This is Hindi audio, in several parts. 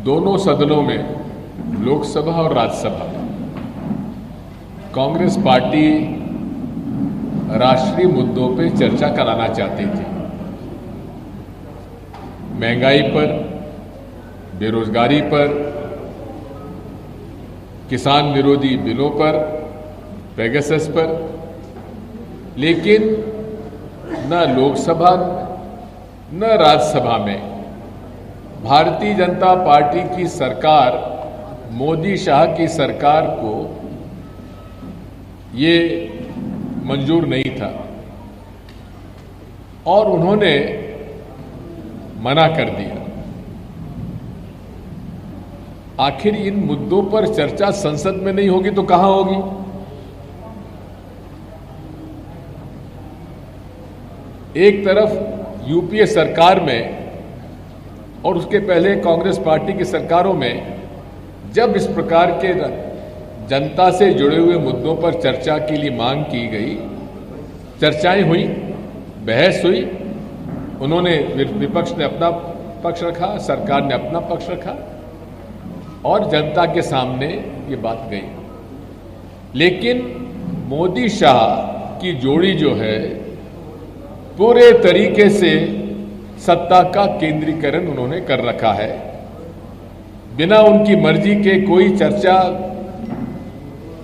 दोनों सदनों में, लोकसभा और राज्यसभा, कांग्रेस पार्टी राष्ट्रीय मुद्दों पे चर्चा कराना चाहती थी। महंगाई पर, बेरोजगारी पर, किसान विरोधी बिलों पर, पेगासस पर, लेकिन न लोकसभा न राज्यसभा में भारतीय जनता पार्टी की सरकार, मोदी शाह की सरकार को ये मंजूर नहीं था और उन्होंने मना कर दिया। आखिर इन मुद्दों पर चर्चा संसद में नहीं होगी तो कहां होगी? एक तरफ यूपीए सरकार में और उसके पहले कांग्रेस पार्टी की सरकारों में जब इस प्रकार के जनता से जुड़े हुए मुद्दों पर चर्चा के लिए मांग की गई, चर्चाएं हुई, बहस हुई, उन्होंने, विपक्ष ने अपना पक्ष रखा, सरकार ने अपना पक्ष रखा और जनता के सामने ये बात गई। लेकिन मोदी शाह की जोड़ी जो है, पूरे तरीके से सत्ता का केंद्रीकरण उन्होंने कर रखा है। बिना उनकी मर्जी के कोई चर्चा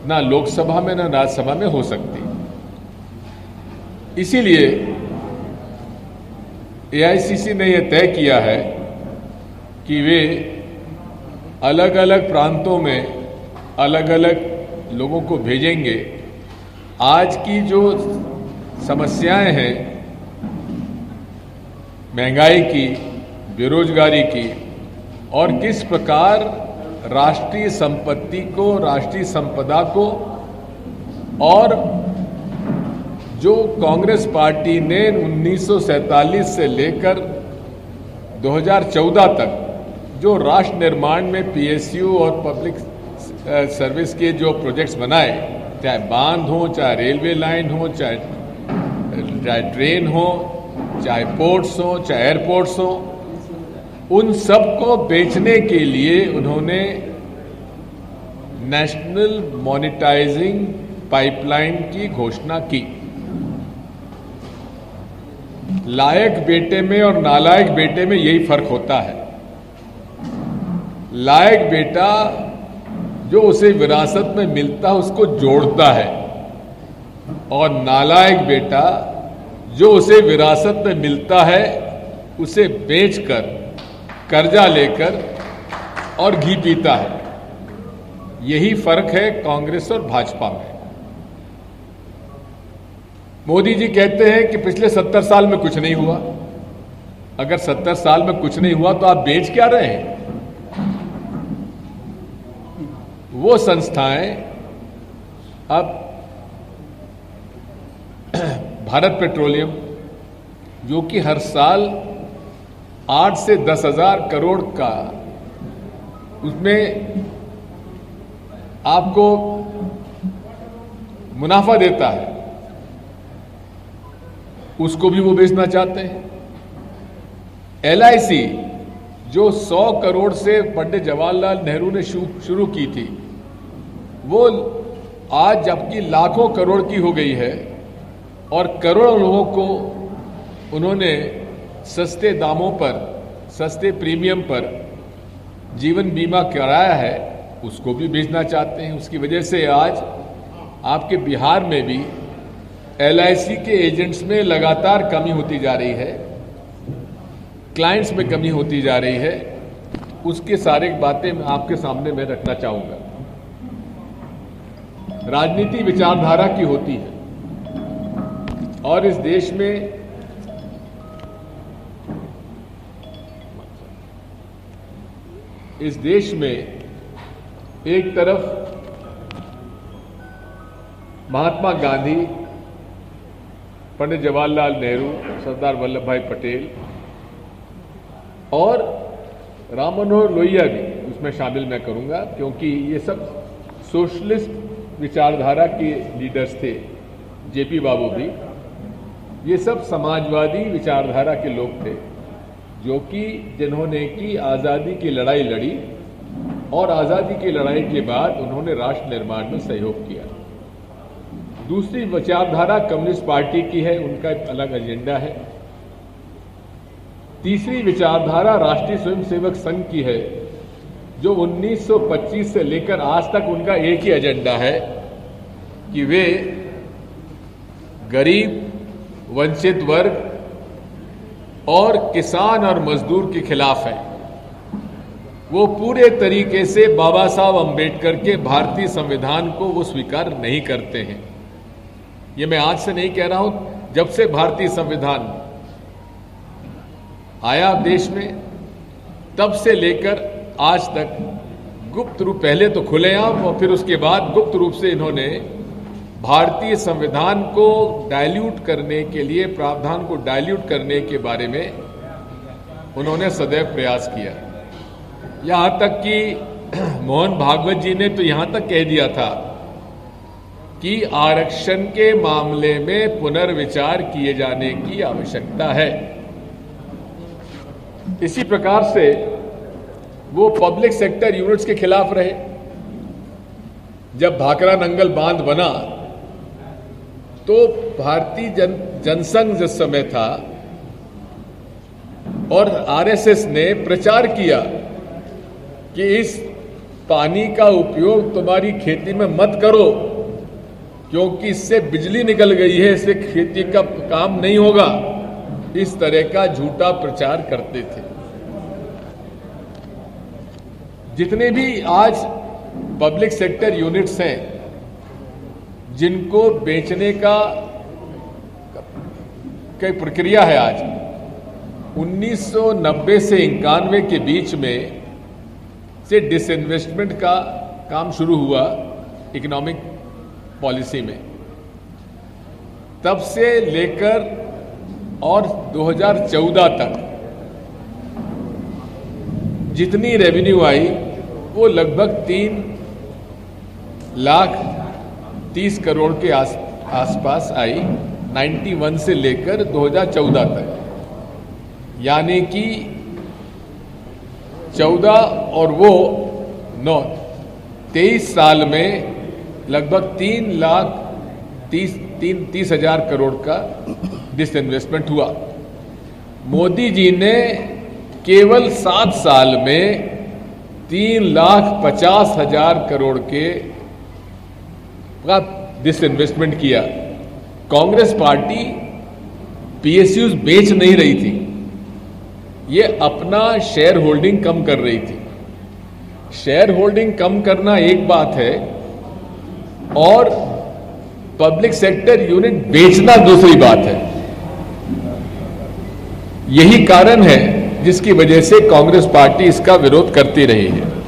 ना लोकसभा में ना राज्यसभा में हो सकती। इसीलिए एआईसीसी ने यह तय किया है कि वे अलग अलग प्रांतों में अलग अलग लोगों को भेजेंगे। आज की जो समस्याएं हैं, महंगाई की, बेरोजगारी की, और किस प्रकार राष्ट्रीय संपत्ति को, राष्ट्रीय संपदा को, और जो कांग्रेस पार्टी ने 1947 से लेकर 2014 तक जो राष्ट्र निर्माण में पीएसयू और पब्लिक सर्विस के जो प्रोजेक्ट्स बनाए, चाहे बांध हो, चाहे रेलवे लाइन हो, चाहे ट्रेन हो, चाहे पोर्ट्स हो, चाहे एयरपोर्ट्स हो, उन सब को बेचने के लिए उन्होंने नेशनल मॉनिटाइजिंग पाइपलाइन की घोषणा की। लायक बेटे में और नालायक बेटे में यही फर्क होता है। लायक बेटा जो उसे विरासत में मिलता है उसको जोड़ता है, और नालायक बेटा जो उसे विरासत में मिलता है उसे बेचकर, कर्जा लेकर और घी पीता है। यही फर्क है कांग्रेस और भाजपा में। मोदी जी कहते हैं कि पिछले 70 साल में कुछ नहीं हुआ। अगर 70 साल में कुछ नहीं हुआ तो आप बेच क्या रहे हैं? वो संस्थाएं अब भारत पेट्रोलियम, जो कि हर साल 8 से 10,000 करोड़ का उसमें आपको मुनाफा देता है, उसको भी वो बेचना चाहते हैं। एलआईसी जो 100 करोड़ से पंडित जवाहरलाल नेहरू ने शुरू की थी, वो आज जबकि लाखों करोड़ की हो गई है और करोड़ों लोगों को उन्होंने सस्ते दामों पर, सस्ते प्रीमियम पर जीवन बीमा कराया है, उसको भी बेचना चाहते हैं। उसकी वजह से आज आपके बिहार में भी एलआईसी के एजेंट्स में लगातार कमी होती जा रही है, क्लाइंट्स में कमी होती जा रही है। उसके सारे बातें मैं आपके सामने मैं रखना चाहूंगा। राजनीति विचारधारा की होती है और इस देश में एक तरफ महात्मा गांधी, पंडित जवाहरलाल नेहरू, सरदार वल्लभ भाई पटेल और राम मनोहर लोहिया भी उसमें शामिल मैं करूंगा, क्योंकि ये सब सोशलिस्ट विचारधारा के लीडर्स थे। जेपी बाबू भी, ये सब समाजवादी विचारधारा के लोग थे। जो कि जिन्होंने की आज़ादी की लड़ाई लड़ी और आज़ादी की लड़ाई के बाद उन्होंने राष्ट्र निर्माण में सहयोग किया। दूसरी विचारधारा कम्युनिस्ट पार्टी की है, उनका एक अलग एजेंडा है। तीसरी विचारधारा राष्ट्रीय स्वयंसेवक संघ की है, जो 1925 से लेकर आज तक उनका एक ही एजेंडा है कि वे गरीब, वंचित वर्ग और किसान और मजदूर के खिलाफ है। वो पूरे तरीके से बाबा साहब अंबेडकर के भारतीय संविधान को वो स्वीकार नहीं करते हैं। ये मैं आज से नहीं कह रहा हूं, जब से भारतीय संविधान आया देश में तब से लेकर आज तक गुप्त रूप, पहले तो खुलेआम और फिर उसके बाद गुप्त रूप से इन्होंने भारतीय संविधान को डाइल्यूट करने के लिए, प्रावधान को डाइल्यूट करने के बारे में उन्होंने सदैव प्रयास किया। यहां तक कि मोहन भागवत जी ने तो यहां तक कह दिया था कि आरक्षण के मामले में पुनर्विचार किए जाने की आवश्यकता है। इसी प्रकार से वो पब्लिक सेक्टर यूनिट्स के खिलाफ रहे। जब भाखरा नंगल बांध बना तो भारतीय जनसंघ जिस समय था और आरएसएस ने प्रचार किया कि इस पानी का उपयोग तुम्हारी खेती में मत करो, क्योंकि इससे बिजली निकल गई है, इससे खेती का काम नहीं होगा। इस तरह का झूठा प्रचार करते थे। जितने भी आज पब्लिक सेक्टर यूनिट्स हैं जिनको बेचने का कई प्रक्रिया है, आज 1990 से 91 के बीच में से डिसइन्वेस्टमेंट का काम शुरू हुआ इकोनॉमिक पॉलिसी में। तब से लेकर और 2014 तक जितनी रेवेन्यू आई वो लगभग 3,30,00,000 करोड़ के आसपास आई, 91 से लेकर 2014 तक। यानी कि 14 और वो 23 साल में लगभग 3,30,000 करोड़ का डिसइन्वेस्टमेंट हुआ। मोदी जी ने केवल 7 साल में 3,50,000 करोड़ के का डिसइन्वेस्टमेंट किया। कांग्रेस पार्टी पीएसयूज बेच नहीं रही थी, ये अपना शेयर होल्डिंग कम कर रही थी। शेयर होल्डिंग कम करना एक बात है और पब्लिक सेक्टर यूनिट बेचना दूसरी बात है। यही कारण है जिसकी वजह से कांग्रेस पार्टी इसका विरोध करती रही है।